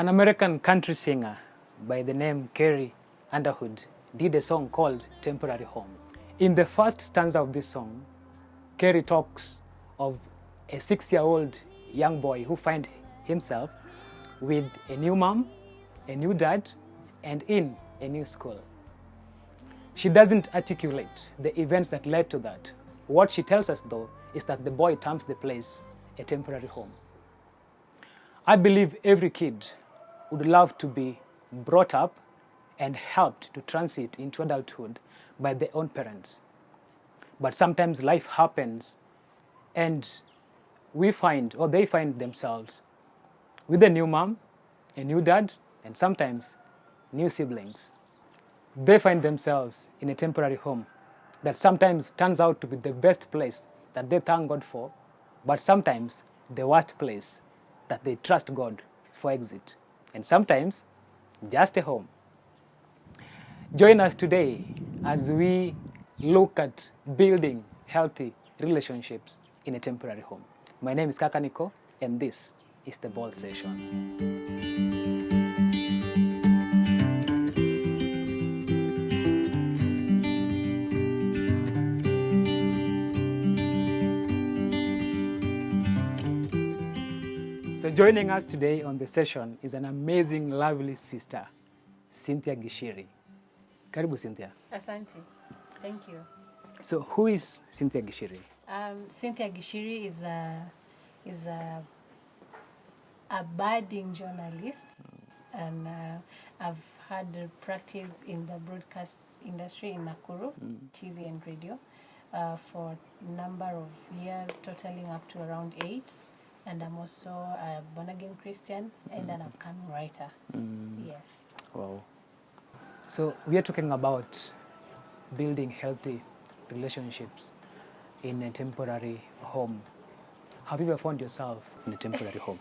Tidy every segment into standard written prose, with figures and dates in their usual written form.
An American country singer by the name Kerry Underwood did a song called Temporary Home. In the first stanza of this song, Kerry talks of a 6-year-old young boy who finds himself with a new mom, a new dad, and in a new school. She doesn't articulate the events that led to that. What she tells us, though, is that the boy terms the place a temporary home. I believe every kid would love to be brought up and helped to transit into adulthood by their own parents. But sometimes life happens and they find themselves with a new mom, a new dad, and sometimes new siblings. They find themselves in a temporary home that sometimes turns out to be the best place that they thank God for, but sometimes the worst place that they trust God for exit, and sometimes just a home. Join us today as we look at building healthy relationships in a temporary home. My name is Kakaniko, and this is the Ball Session. So joining us today on the session is an amazing, lovely sister, Cynthia Gichiri. Karibu, Cynthia. Asante. Thank you. So who is Cynthia Gichiri? Cynthia Gichiri is a budding journalist, and I've had a practice in the broadcast industry in Nakuru, TV and radio, for a number of years, totaling up to around 8. And I'm also a born-again Christian and an upcoming writer. Yes. Wow. So we are talking about building healthy relationships in a temporary home. Have you ever found yourself in a temporary home?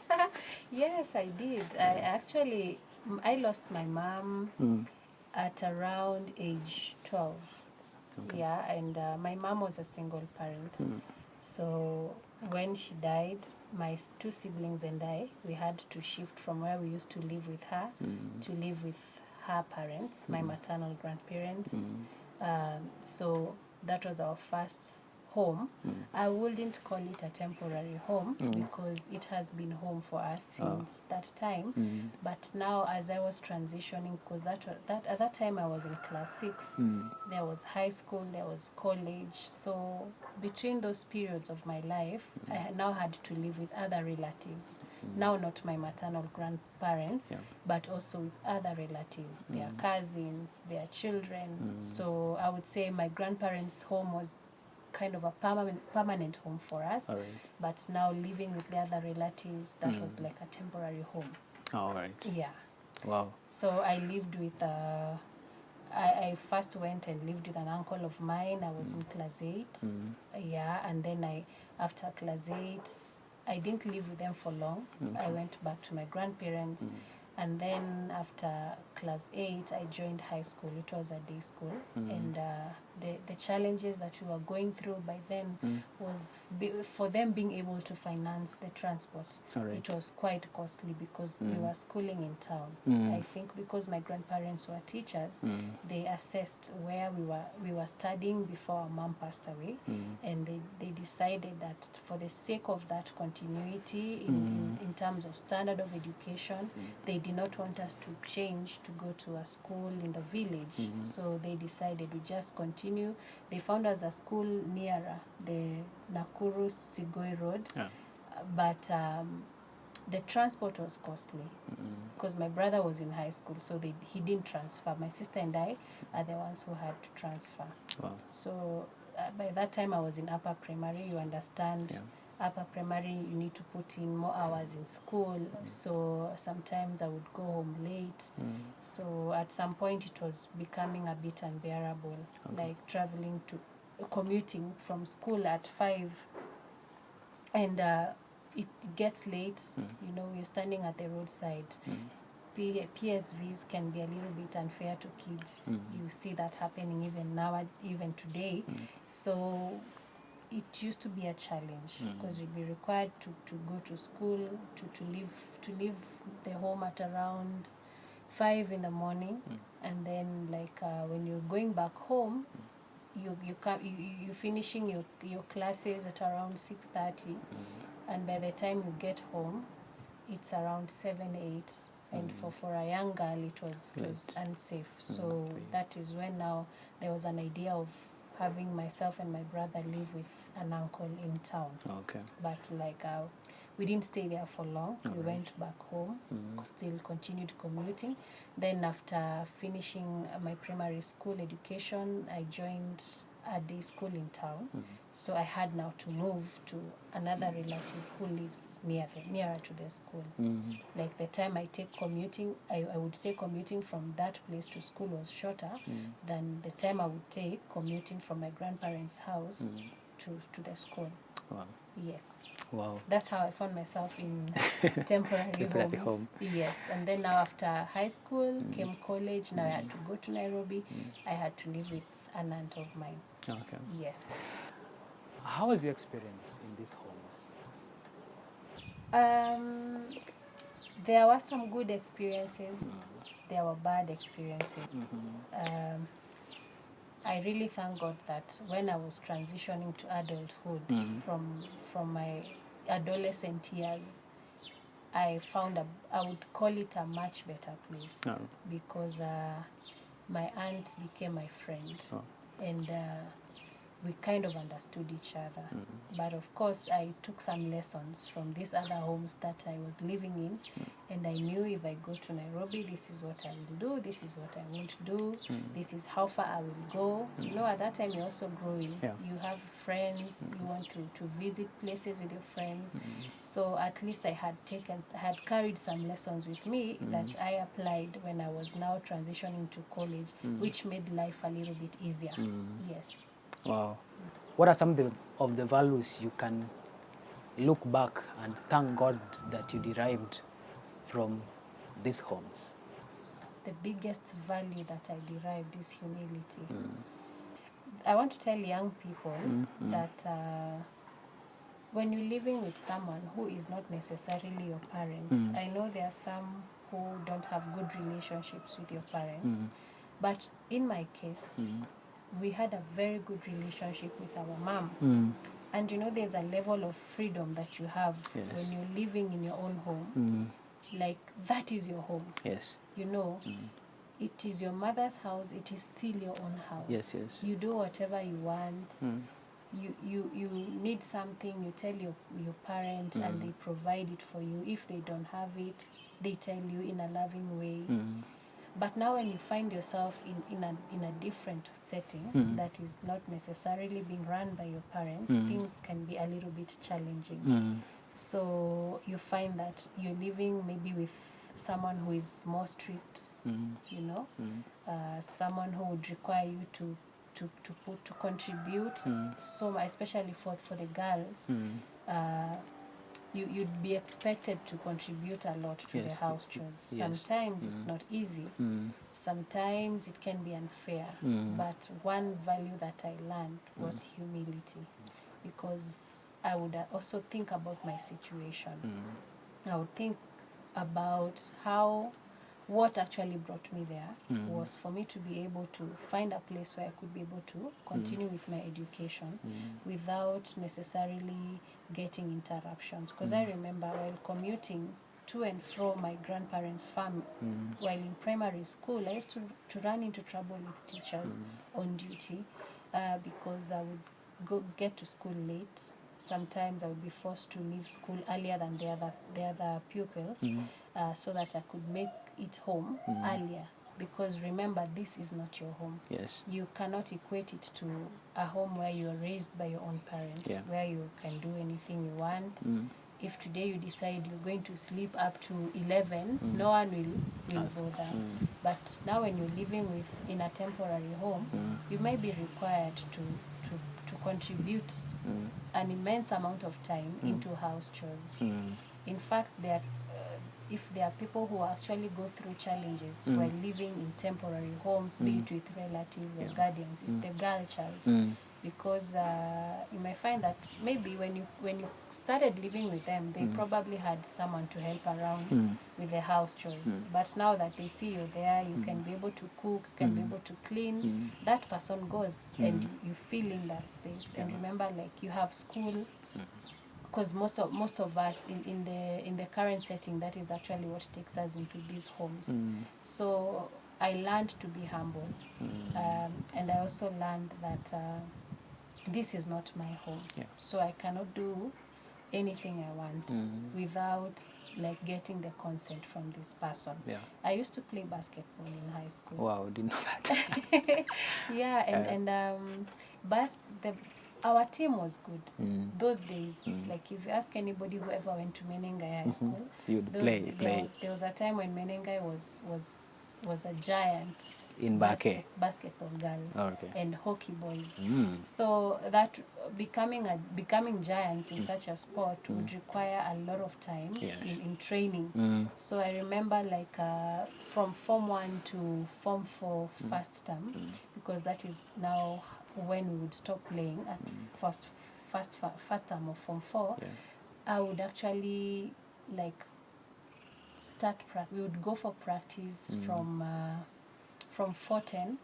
Yes, I did. I lost my mom at around age 12. Okay. Yeah, and my mom was a single parent. So when she died, my 2 siblings and I, we had to shift from where we used to live with her to live with her parents, my maternal grandparents. So that was our first home. I wouldn't call it a temporary home because it has been home for us since that time. But now, as I was transitioning, because at that time I was in class 6, there was high school, there was college. So between those periods of my life, I now had to live with other relatives. Now not my maternal grandparents, but also with other relatives, their cousins, their children. So I would say my grandparents' home was kind of a permanent home for us. All right. But now living with the other relatives, that was like a temporary home. All right. Yeah. Wow. So I lived with I first went and lived with an uncle of mine. I was in class 8. Yeah, and then after class 8, I didn't live with them for long. I went back to my grandparents. And then after class 8, I joined high school. It was a day school. And the challenges that we were going through by then was for them being able to finance the transport. Right. It was quite costly because we were schooling in town. I think because my grandparents were teachers, they assessed where we were studying before our mom passed away. And they decided that for the sake of that continuity in terms of standard of education, they did not want us to change to go to a school in the village. So they decided we just continue. They found us a school nearer the Nakuru Sigoi Road. Yeah. But the transport was costly because my brother was in high school, so he didn't transfer. My sister and I are the ones who had to transfer. Wow. So by that time I was in upper primary. You understand. Yeah. Upper primary, you need to put in more hours in school, so sometimes I would go home late. So at some point it was becoming a bit unbearable, like commuting from school at 5, and it gets late. We're standing at the roadside. PSVs can be a little bit unfair to kids. You see that happening even now, even today. So it used to be a challenge because we'd be required to go to school, to leave the home at around 5 in the morning, and then like when you're going back home, you finishing your classes at around 6:30, and by the time you get home, it's around 7-8. And for a young girl, it was unsafe. So that is when now there was an idea of having myself and my brother live with an uncle in town. Okay. But like we didn't stay there for long. We went back home, still continued commuting. Then after finishing my primary school education, I joined a day school in town. So I had now to move to another relative who lives nearer to the school. Like the time I take commuting, I would say commuting from that place to school was shorter than the time I would take commuting from my grandparents' house to the school. Wow. Yes. Wow. That's how I found myself in temporary homes. Home. Yes. And then now after high school, came college. Now I had to go to Nairobi. I had to live with an aunt of mine. Okay. Yes. How was your experience in these homes? There were some good experiences. There were bad experiences. I really thank God that when I was transitioning to adulthood from my adolescent years, I found I would call it a much better place because my aunt became my friend, and we kind of understood each other. But of course, I took some lessons from these other homes that I was living in, and I knew if I go to Nairobi, this is what I will do, this is what I won't do, this is how far I will go. You know, at that time you're also growing. Yeah. You have friends, you want to visit places with your friends. So at least I had carried some lessons with me that I applied when I was now transitioning to college, which made life a little bit easier. Yes. Wow. What are some of the values you can look back and thank God that you derived from these homes? The biggest value that I derived is humility. I want to tell young people that when you're living with someone who is not necessarily your parent, I know there are some who don't have good relationships with your parents, but in my case, we had a very good relationship with our mom. And you know, there's a level of freedom that you have when you're living in your own home. Like, that is your home. Yes. You know, it is your mother's house, it is still your own house. Yes, yes. You do whatever you want. You need something, you tell your parent and they provide it for you. If they don't have it, they tell you in a loving way. But now when you find yourself in a different setting that is not necessarily being run by your parents, things can be a little bit challenging. So you find that you're living maybe with someone who is more strict, you know, someone who would require you to contribute so much, especially for the girls. You'd be expected to contribute a lot to the house chores. Sometimes it's not easy. Sometimes it can be unfair. But one value that I learned was humility, because I would also think about my situation. I would think about what actually brought me there was for me to be able to find a place where I could be able to continue with my education without necessarily getting interruptions. Because I remember while commuting to and from my grandparents' farm while in primary school, I used to run into trouble with teachers on duty because I would get to school late. Sometimes I would be forced to leave school earlier than the other pupils so that I could make it home earlier. Because remember, this is not your home. Yes. You cannot equate it to a home where you are raised by your own parents, where you can do anything you want. If today you decide you're going to sleep up to 11, no one will bother. But now when you're living in a temporary home, you may be required to contribute an immense amount of time into house chores. In fact, if there are people who actually go through challenges while living in temporary homes, be it with relatives or guardians, it's the girl child. because you might find that maybe when you started living with them, they probably had someone to help around with the house chores. But now that they see you there, you can be able to cook, you can be able to clean. That person goes, and you feel in that space. And remember, like, you have school, because most of us in the current setting, that is actually what takes us into these homes. So I learned to be humble, and I also learned that this is not my home. So I cannot do anything I want without like getting the consent from this person. I used to play basketball in high school. Wow, didn't know that. Our team was good those days. Like, if you ask anybody who ever went to Menengai High School, You'd there play. There was a time when Menengai was a giant In Bake. basketball girls and hockey boys. So that becoming giants in such a sport would require a lot of time in training. So I remember, like, from Form 1 to Form 4 first term, because that is now when we would stop playing at first term of Form 4, I would actually, like, we would go for practice from 4:10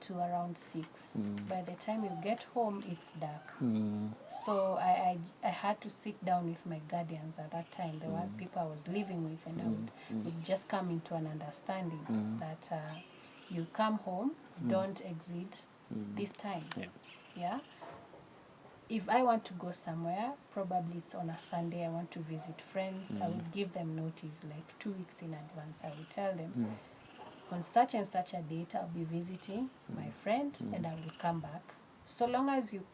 to around 6. By the time you get home, it's dark. So I had to sit down with my guardians at that time. There were people I was living with, and I would just come into an understanding that you come home, don't exceed this time. If I want to go somewhere, probably it's on a Sunday, I want to visit friends, I would give them notice, like 2 weeks in advance. I would tell them, on such and such a date, I'll be visiting my friend, and I will come back. So long as you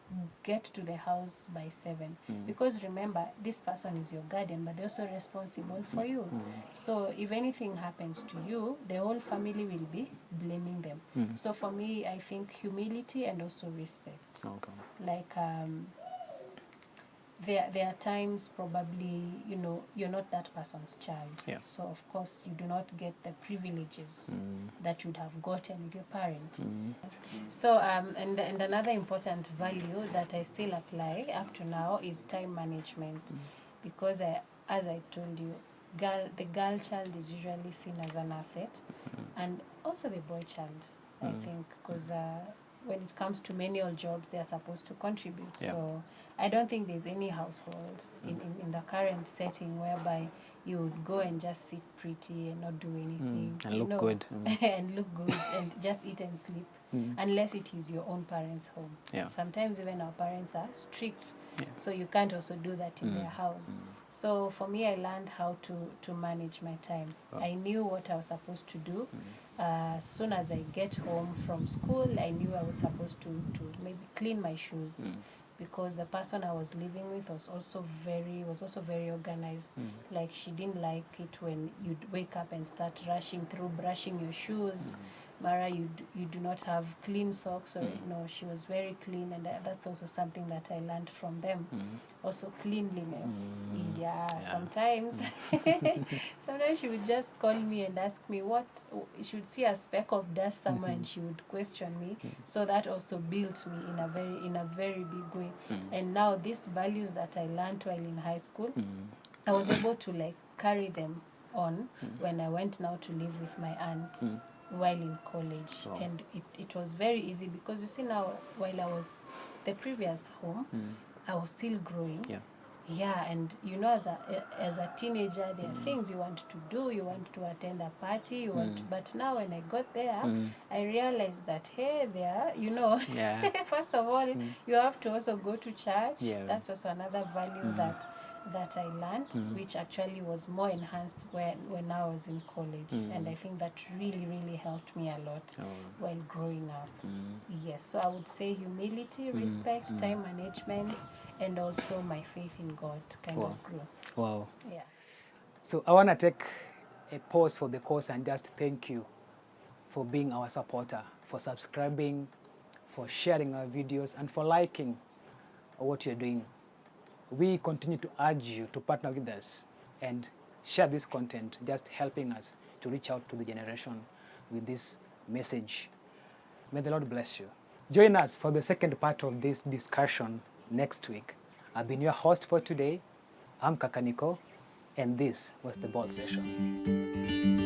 get to the house by 7. Because remember, this person is your guardian, but they're also responsible for you. So if anything happens to you, the whole family will be blaming them. So for me, I think humility and also respect. Like, there are times probably, you're not that person's child. So of course you do not get the privileges that you'd have gotten with your parent. So and another important value that I still apply up to now is time management, because as I told you, the girl child is usually seen as an asset, and also the boy child, I think, because when it comes to menial jobs, they are supposed to contribute. So I don't think there's any household in the current setting whereby you would go and just sit pretty and not do anything. And look good. And look good and just eat and sleep, unless it is your own parents' home. Sometimes even our parents are strict, so you can't also do that in their house. So for me, I learned how to manage my time. I knew what I was supposed to do. As soon as I get home from school, I knew I was supposed to maybe clean my shoes, because the person I was living with was also very organized. Like, she didn't like it when you'd wake up and start rushing through brushing your shoes. Mara, you do not have clean socks, or no, she was very clean, and that's also something that I learned from them. Also cleanliness. Sometimes sometimes she would just call me and ask me what, she would see a speck of dust somewhere, and she would question me. So that also built me in a very big way. And now these values that I learned while in high school, I was able to, like, carry them on when I went now to live with my aunt while in college. And it was very easy, because you see now, while I was the previous home, I was still growing. And as a teenager, there are things you want to do. You want to attend a party, but now when I got there, I realized that, hey, first of all, you have to also go to church. That's also another value that I learned, which actually was more enhanced when I was in college. And I think that really, really helped me a lot while growing up. Yes, so I would say humility, respect, time management, and also my faith in God kind of grew. Wow. Yeah. So I want to take a pause for the course and just thank you for being our supporter, for subscribing, for sharing our videos, and for liking what you're doing. We continue to urge you to partner with us and share this content, just helping us to reach out to the generation with this message. May the Lord bless you. Join us for the second part of this discussion next week. I've been your host for today. I'm Kakaniko, and this was the Ball Session.